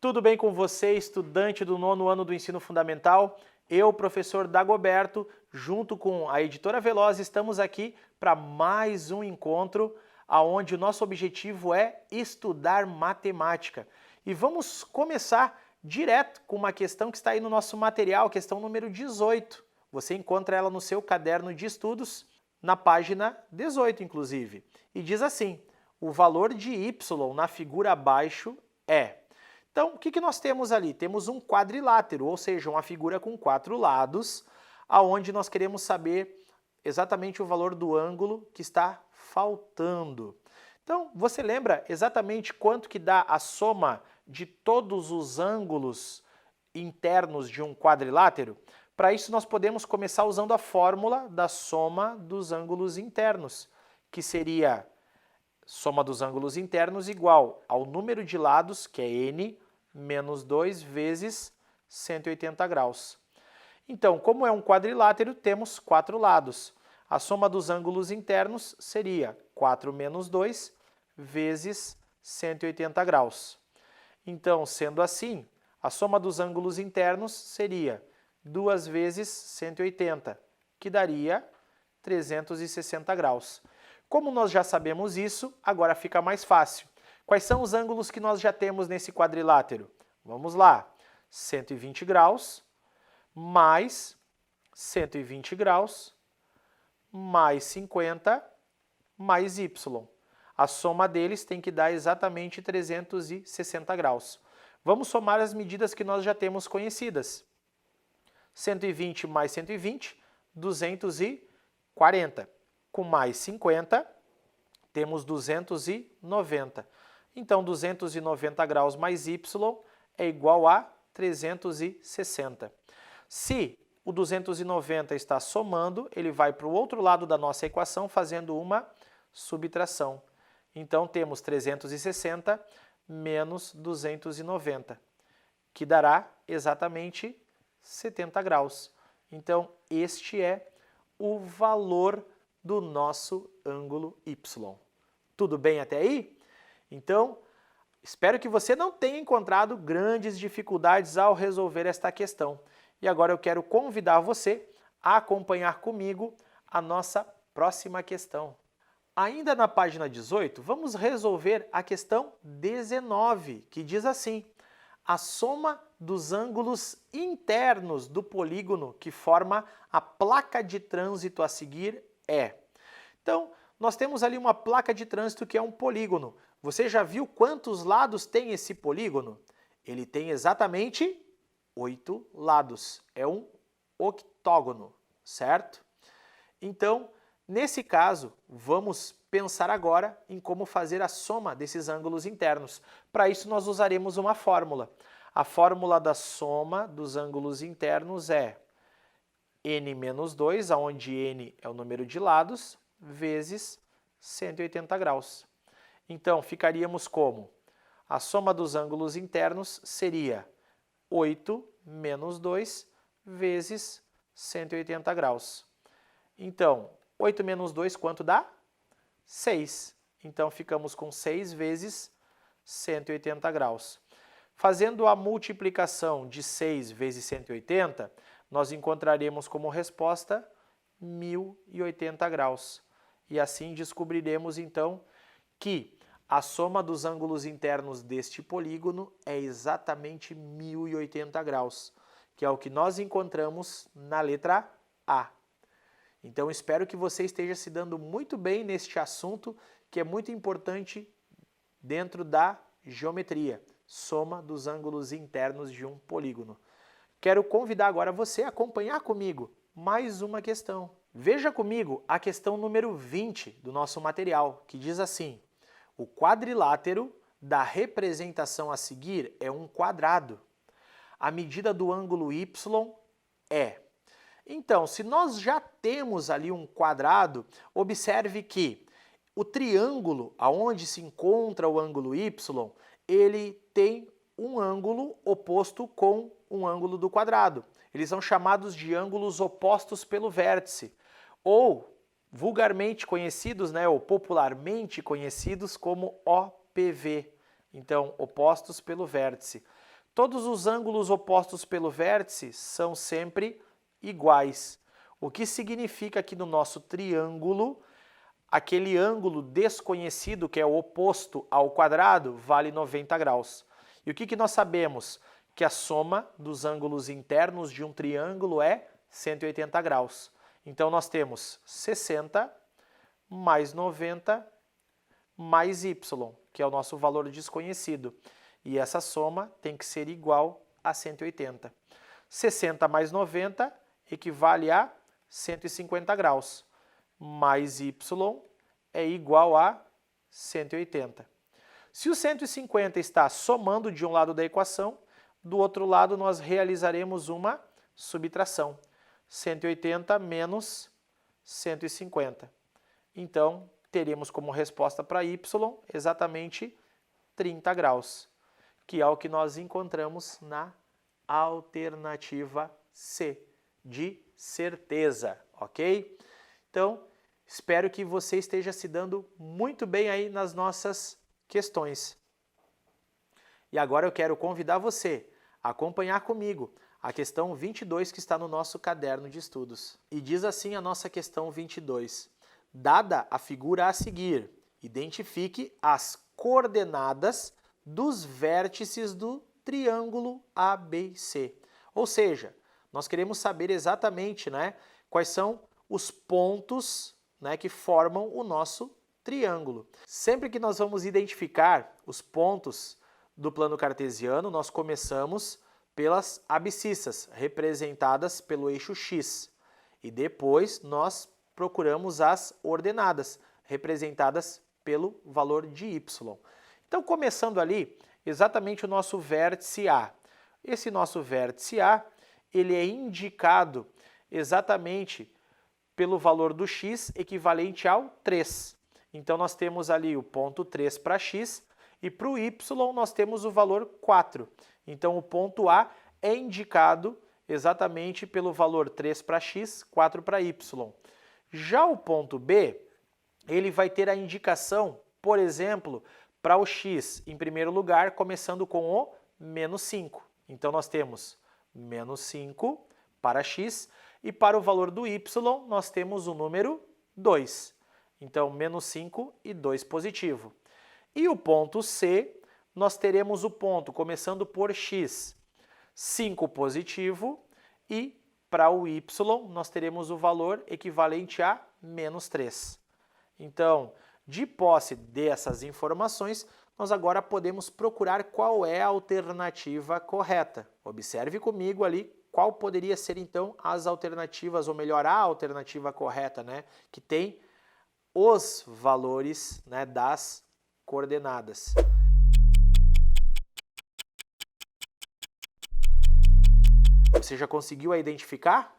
Tudo bem com você, estudante do 9º ano do ensino fundamental? Eu, professor Dagoberto, junto com a editora Veloz, estamos aqui para mais um encontro onde o nosso objetivo é estudar matemática. E vamos começar direto com uma questão que está aí no nosso material, questão número 18. Você encontra ela no seu caderno de estudos, na página 18, inclusive. E diz assim: o valor de y na figura abaixo é... Então, o que nós temos ali? Temos um quadrilátero, ou seja, uma figura com 4 lados, aonde nós queremos saber exatamente o valor do ângulo que está faltando. Então, você lembra exatamente quanto que dá a soma de todos os ângulos internos de um quadrilátero? Para isso, nós podemos começar usando a fórmula da soma dos ângulos internos, que seria soma dos ângulos internos igual ao número de lados, que é n, menos 2 vezes 180 graus. Então, como é um quadrilátero, temos 4 lados. A soma dos ângulos internos seria 4 menos 2 vezes 180 graus. Então, sendo assim, a soma dos ângulos internos seria 2 vezes 180, que daria 360 graus. Como nós já sabemos isso, agora fica mais fácil. Quais são os ângulos que nós já temos nesse quadrilátero? Vamos lá. 120 graus, mais 120 graus, mais 50, mais y. A soma deles tem que dar exatamente 360 graus. Vamos somar as medidas que nós já temos conhecidas. 120 mais 120, 240. Com mais 50, temos 290. Então, 290 graus mais y é igual a 360. Se o 290 está somando, ele vai para o outro lado da nossa equação fazendo uma subtração. Então, temos 360 menos 290, que dará exatamente 70 graus. Então, este é o valor do nosso ângulo y. Tudo bem até aí? Então, espero que você não tenha encontrado grandes dificuldades ao resolver esta questão. E agora eu quero convidar você a acompanhar comigo a nossa próxima questão. Ainda na página 18, vamos resolver a questão 19, que diz assim: a soma dos ângulos internos do polígono que forma a placa de trânsito a seguir é... Então, nós temos ali uma placa de trânsito que é um polígono. Você já viu quantos lados tem esse polígono? Ele tem exatamente 8 lados. É um octógono, certo? Então, nesse caso, vamos pensar agora em como fazer a soma desses ângulos internos. Para isso, nós usaremos uma fórmula. A fórmula da soma dos ângulos internos é n menos 2, onde n é o número de lados, vezes 180 graus. Então, ficaríamos como? A soma dos ângulos internos seria 8 menos 2 vezes 180 graus. Então, 8 menos 2 quanto dá? 6. Então, ficamos com 6 vezes 180 graus. Fazendo a multiplicação de 6 vezes 180, nós encontraremos como resposta 1080 graus. E assim descobriremos, então, que a soma dos ângulos internos deste polígono é exatamente 1080 graus, que é o que nós encontramos na letra A. Então, espero que você esteja se dando muito bem neste assunto, que é muito importante dentro da geometria, soma dos ângulos internos de um polígono. Quero convidar agora você a acompanhar comigo mais uma questão. Veja comigo a questão número 20 do nosso material, que diz assim: o quadrilátero da representação a seguir é um quadrado. A medida do ângulo y é... Então, se nós já temos ali um quadrado, observe que o triângulo aonde se encontra o ângulo y, ele tem um ângulo oposto com um ângulo do quadrado. Eles são chamados de ângulos opostos pelo vértice. Ou, vulgarmente conhecidos, né, ou popularmente conhecidos como OPV. Então, opostos pelo vértice. Todos os ângulos opostos pelo vértice são sempre iguais. O que significa que no nosso triângulo, aquele ângulo desconhecido, que é o oposto ao quadrado, vale 90 graus. E o que nós sabemos? Que a soma dos ângulos internos de um triângulo é 180 graus. Então, nós temos 60 mais 90 mais y, que é o nosso valor desconhecido. E essa soma tem que ser igual a 180. 60 mais 90 equivale a 150 graus, mais y é igual a 180. Se o 150 está somando de um lado da equação, do outro lado nós realizaremos uma subtração. 180 menos 150. Então, teremos como resposta para y exatamente 30 graus, que é o que nós encontramos na alternativa C, de certeza, ok? Então, espero que você esteja se dando muito bem aí nas nossas questões. E agora eu quero convidar você a acompanhar comigo a questão 22 que está no nosso caderno de estudos. E diz assim a nossa questão 22. Dada a figura a seguir, identifique as coordenadas dos vértices do triângulo ABC. Ou seja, nós queremos saber exatamente, né, quais são os pontos, né, que formam o nosso triângulo. Sempre que nós vamos identificar os pontos do plano cartesiano, nós começamos pelas abscissas, representadas pelo eixo x. E depois nós procuramos as ordenadas, representadas pelo valor de y. Então, começando ali, exatamente o nosso vértice A. Esse nosso vértice A, ele é indicado exatamente pelo valor do x equivalente ao 3. Então, nós temos ali o ponto 3 para x e para o y nós temos o valor 4. Então, o ponto A é indicado exatamente pelo valor 3 para x, 4 para y. Já o ponto B, ele vai ter a indicação, por exemplo, para o x, em primeiro lugar, começando com o menos 5. Então, nós temos menos 5 para x e para o valor do y, nós temos o número 2. Então, menos 5 e 2 positivo. E o ponto C, nós teremos o ponto começando por x, 5 positivo, e para o y nós teremos o valor equivalente a menos 3. Então, de posse dessas informações, nós agora podemos procurar qual é a alternativa correta. Observe comigo ali qual poderia ser então as alternativas, ou melhor, a alternativa correta, né, que tem os valores, né, das coordenadas. Você já conseguiu identificar?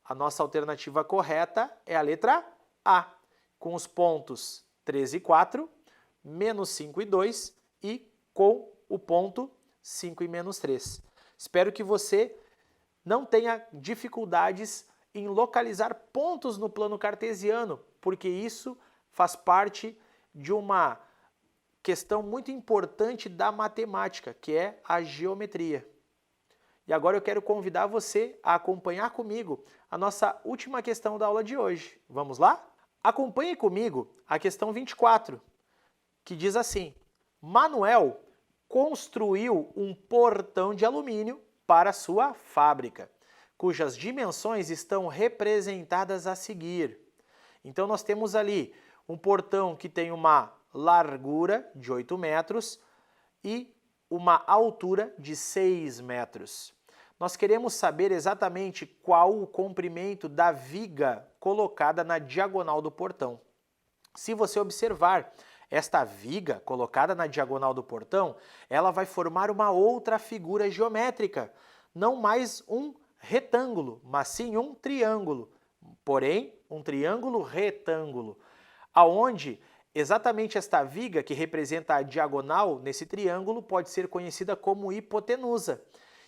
A nossa alternativa correta é a letra A, com os pontos 3 e 4, menos 5 e 2 e com o ponto 5 e menos 3. Espero que você não tenha dificuldades em localizar pontos no plano cartesiano, porque isso faz parte de uma questão muito importante da matemática, que é a geometria. E agora eu quero convidar você a acompanhar comigo a nossa última questão da aula de hoje. Vamos lá? Acompanhe comigo a questão 24, que diz assim: Manuel construiu um portão de alumínio para sua fábrica, cujas dimensões estão representadas a seguir. Então nós temos ali um portão que tem uma largura de 8 metros e uma altura de 6 metros. Nós queremos saber exatamente qual o comprimento da viga colocada na diagonal do portão. Se você observar, esta viga colocada na diagonal do portão, ela vai formar uma outra figura geométrica, não mais um retângulo, mas sim um triângulo, porém um triângulo retângulo, aonde exatamente esta viga que representa a diagonal nesse triângulo pode ser conhecida como hipotenusa.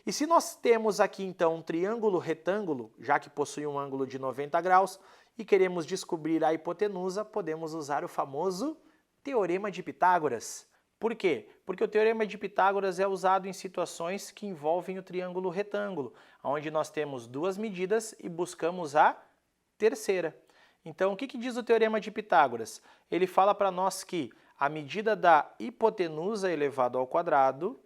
E se nós temos aqui então um triângulo retângulo, já que possui um ângulo de 90 graus, e queremos descobrir a hipotenusa, podemos usar o famoso Teorema de Pitágoras. Por quê? Porque o Teorema de Pitágoras é usado em situações que envolvem o triângulo retângulo, onde nós temos duas medidas e buscamos a terceira. Então, o que diz o Teorema de Pitágoras? Ele fala para nós que a medida da hipotenusa elevado ao quadrado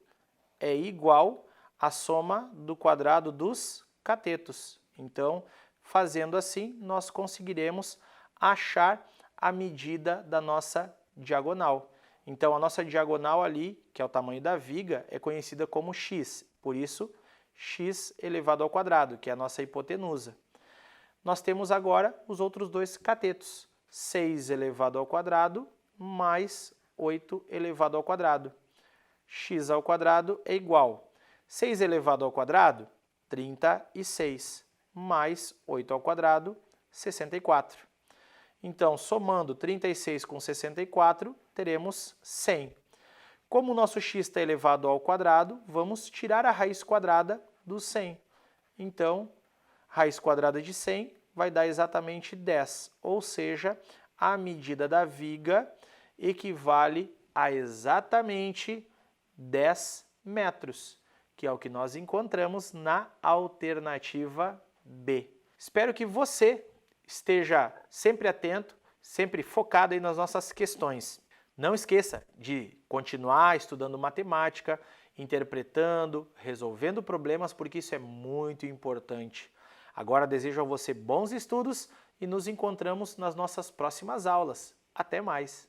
é igual à soma do quadrado dos catetos. Então, fazendo assim, nós conseguiremos achar a medida da nossa diagonal. Então, a nossa diagonal ali, que é o tamanho da viga, é conhecida como x. Por isso, x elevado ao quadrado, que é a nossa hipotenusa. Nós temos agora os outros dois catetos. 6 elevado ao quadrado mais 8 elevado ao quadrado. X ao quadrado é igual. 6 elevado ao quadrado, 36, mais 8 ao quadrado, 64. Então, somando 36 com 64, teremos 100. Como o nosso x está elevado ao quadrado, vamos tirar a raiz quadrada do 100. Então, raiz quadrada de 100 vai dar exatamente 10, ou seja, a medida da viga equivale a exatamente 10 metros, que é o que nós encontramos na alternativa B. Espero que você esteja sempre atento, sempre focado aí nas nossas questões. Não esqueça de continuar estudando matemática, interpretando, resolvendo problemas, porque isso é muito importante. Agora desejo a você bons estudos e nos encontramos nas nossas próximas aulas. Até mais!